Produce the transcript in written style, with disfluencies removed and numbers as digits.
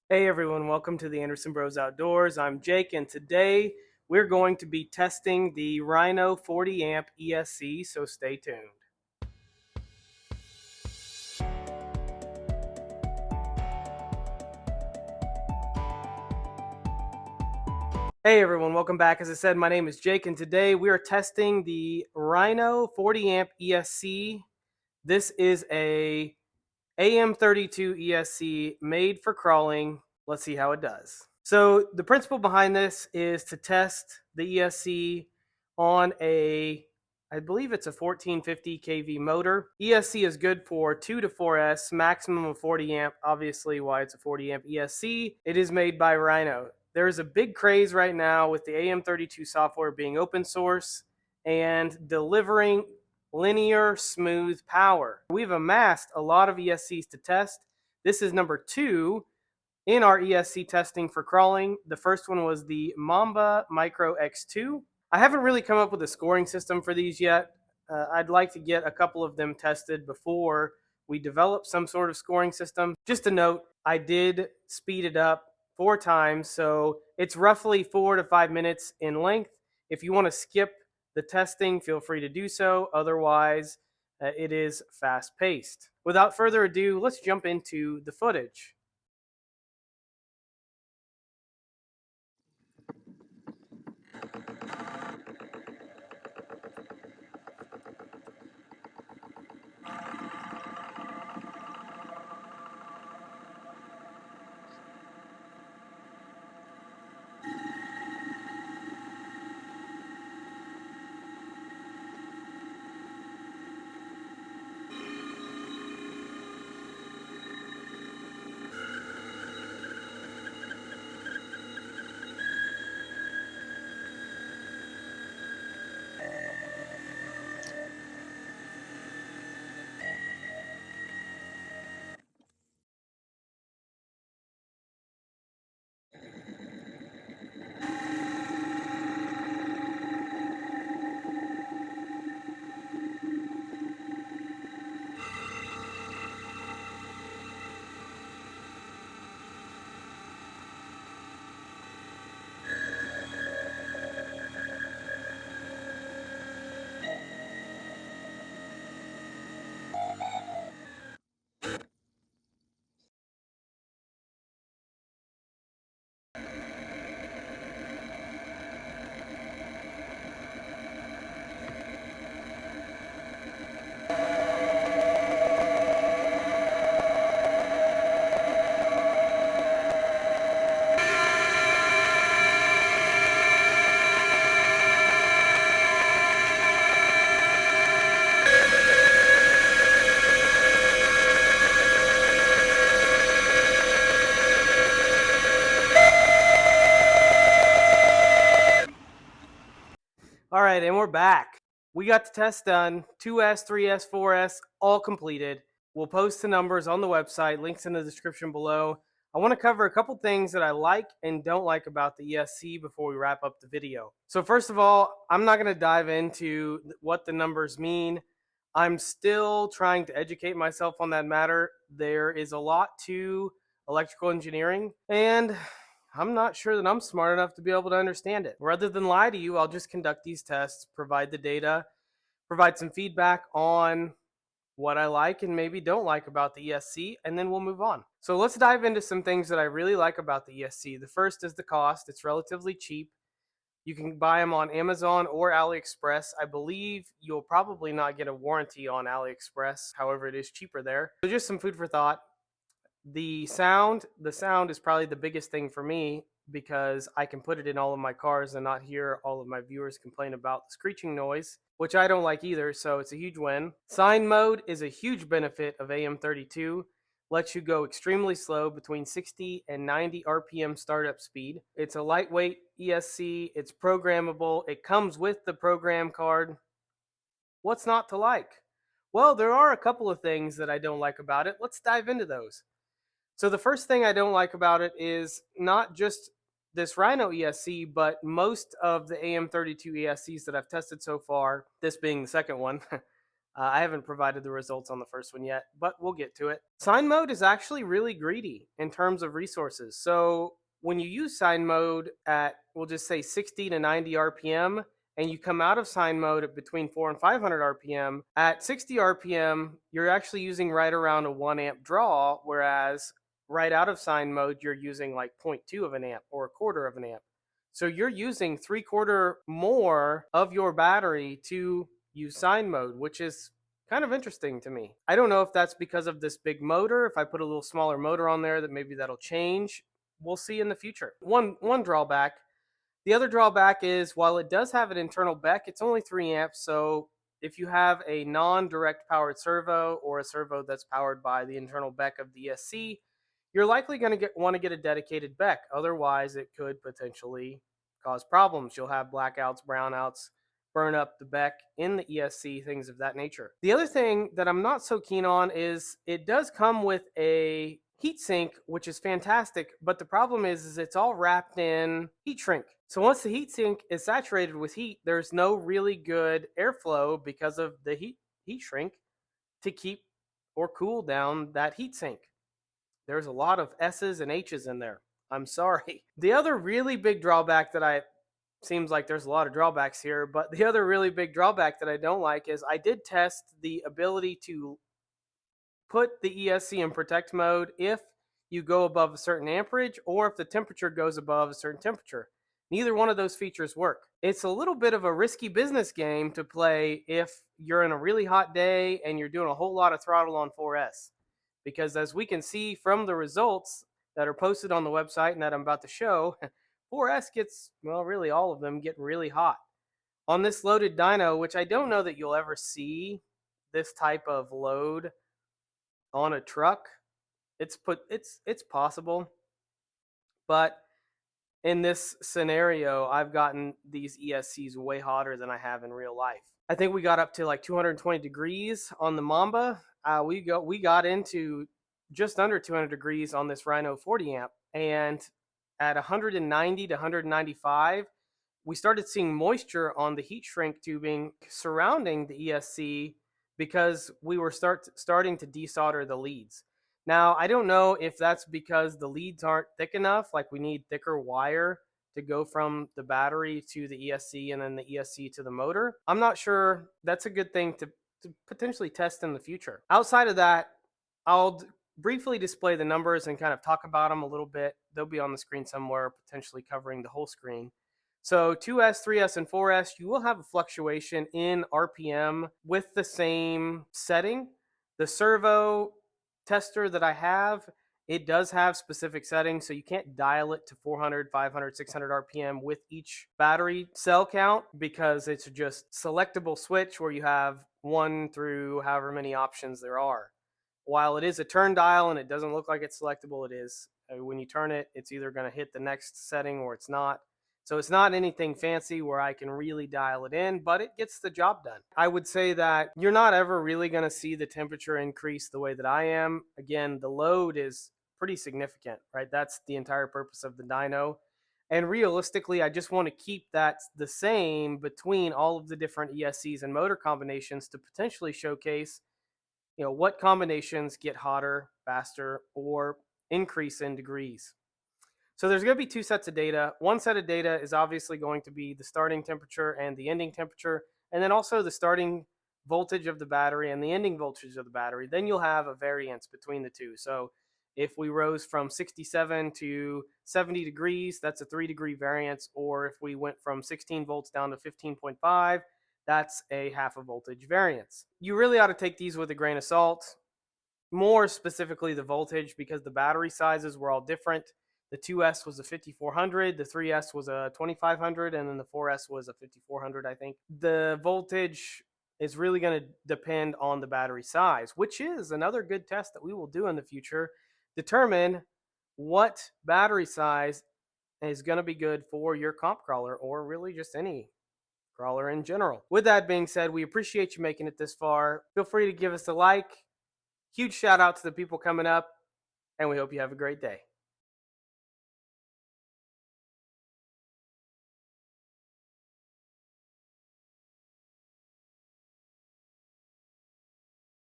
Hey everyone, welcome to the Anderson Bros Outdoors. I'm Jake, and today we're going to be testing the Rhino 40 amp ESC, so stay tuned. Hey everyone, welcome back. As I said, my name is Jake, and today we are testing the Rhino 40 amp ESC. This is a AM32 ESC made for crawling. Let's see how it does. So the principle behind this is to test the ESC on I believe it's a 1450 kV motor. ESC is good for 2 to 4S, maximum of 40 amp. Obviously, why it's a 40 amp ESC. It is made by Rhino. There's a big craze right now with the AM32 software being open source and delivering linear, smooth power. We've amassed a lot of ESCs to test. This is number 2 in our ESC testing for crawling. The first one was the Mamba Micro X2. I haven't really come up with a scoring system for these yet. I'd like to get a couple of them tested before we develop some sort of scoring system. Just a note, I did speed it up 4 times, so it's roughly 4 to 5 minutes in length. If you want to skip the testing, feel free to do so. Otherwise, it is fast-paced. Without further ado, let's jump into the footage. All right, and we're back. We got the test done. 2S, 3S, 4S, all completed. We'll post the numbers on the website, links in the description below. I want to cover a couple things that I like and don't like about the ESC before we wrap up the video. So first of all, I'm not going to dive into what the numbers mean. I'm still trying to educate myself on that matter. There is a lot to electrical engineering, and I'm not sure that I'm smart enough to be able to understand it. Rather than lie to you, I'll just conduct these tests, provide the data, provide some feedback on what I like and maybe don't like about the ESC, and then we'll move on. So let's dive into some things that I really like about the ESC. The first is the cost. It's relatively cheap. You can buy them on Amazon or AliExpress. I believe you'll probably not get a warranty on AliExpress. However, it is cheaper there. So just some food for thought. The sound is probably the biggest thing for me because I can put it in all of my cars and not hear all of my viewers complain about the screeching noise, which I don't like either, so it's a huge win. Sine mode is a huge benefit of AM32. Lets you go extremely slow between 60 and 90 RPM startup speed. It's a lightweight ESC, it's programmable, it comes with the program card. What's not to like? Well, there are a couple of things that I don't like about it. Let's dive into those. So the first thing I don't like about it is not just this Rhino ESC, but most of the AM32 ESCs that I've tested so far, this being the second one, I haven't provided the results on the first one yet, but we'll get to it. Sign mode is actually really greedy in terms of resources. So when you use sign mode at, we'll just say 60 to 90 RPM, and you come out of sign mode at between 4 and 500 RPM, at 60 RPM, you're actually using right around a 1 amp draw, whereas right out of sign mode, you're using like 0.2 of an amp or a quarter of an amp. So you're using 3/4 more of your battery to use sign mode, which is kind of interesting to me. I don't know if that's because of this big motor. If I put a little smaller motor on there, that maybe that'll change. We'll see in the future. One drawback. The other drawback is while it does have an internal BEC, it's only 3 amps. So if you have a non-direct powered servo or a servo that's powered by the internal BEC of the ESC, you're likely going to want to get a dedicated BEC. Otherwise, it could potentially cause problems. You'll have blackouts, brownouts, burn up the BEC in the ESC, things of that nature. The other thing that I'm not so keen on is it does come with a heatsink, which is fantastic, but the problem is it's all wrapped in heat shrink. So once the heatsink is saturated with heat, there's no really good airflow because of the heat shrink to keep or cool down that heatsink. There's a lot of S's and H's in there. I'm sorry. The other really big drawback that seems like there's a lot of drawbacks here, but the other really big drawback that I don't like is I did test the ability to put the ESC in protect mode if you go above a certain amperage or if the temperature goes above a certain temperature. Neither one of those features work. It's a little bit of a risky business game to play if you're in a really hot day and you're doing a whole lot of throttle on 4S. Because as we can see from the results that are posted on the website and that I'm about to show, 4S gets, well, really all of them get really hot. On this loaded dyno, which I don't know that you'll ever see this type of load on a truck, it's possible, but in this scenario, I've gotten these ESCs way hotter than I have in real life. I think we got up to like 220 degrees on the Mamba. We got into just under 200 degrees on this Rhino 40 amp, and at 190 to 195, we started seeing moisture on the heat shrink tubing surrounding the ESC because we were starting to desolder the leads. Now, I don't know if that's because the leads aren't thick enough, like we need thicker wire to go from the battery to the ESC and then the ESC to the motor. I'm not sure. That's a good thing to potentially test in the future. Outside of that, I'll briefly display the numbers and kind of talk about them a little bit. They'll be on the screen somewhere, potentially covering the whole screen. So 2S, 3S, and 4S, you will have a fluctuation in RPM with the same setting. The servo tester that I have, it does have specific settings, so you can't dial it to 400, 500, 600 RPM with each battery cell count because it's just selectable switch where you have 1 through however many options there are. While it is a turn dial and it doesn't look like it's selectable, it is. When you turn it, it's either going to hit the next setting or it's not. So it's not anything fancy where I can really dial it in, but it gets the job done. I would say that you're not ever really going to see the temperature increase the way that I am. Again, the load is pretty significant, right? That's the entire purpose of the dyno. And realistically, I just want to keep that the same between all of the different ESCs and motor combinations to potentially showcase, what combinations get hotter, faster, or increase in degrees. So there's going to be 2 sets of data. One set of data is obviously going to be the starting temperature and the ending temperature, and then also the starting voltage of the battery and the ending voltage of the battery. Then you'll have a variance between the two. So if we rose from 67 to 70 degrees, that's a 3-degree variance. Or if we went from 16 volts down to 15.5, that's a half a voltage variance. You really ought to take these with a grain of salt, more specifically the voltage, because the battery sizes were all different. The 2S was a 5400, the 3S was a 2500, and then the 4S was a 5400, I think. The voltage is really going to depend on the battery size, which is another good test that we will do in the future. Determine what battery size is going to be good for your comp crawler, or really just any crawler in general. With that being said, we appreciate you making it this far. Feel free to give us a like. Huge shout out to the people coming up, and we hope you have a great day.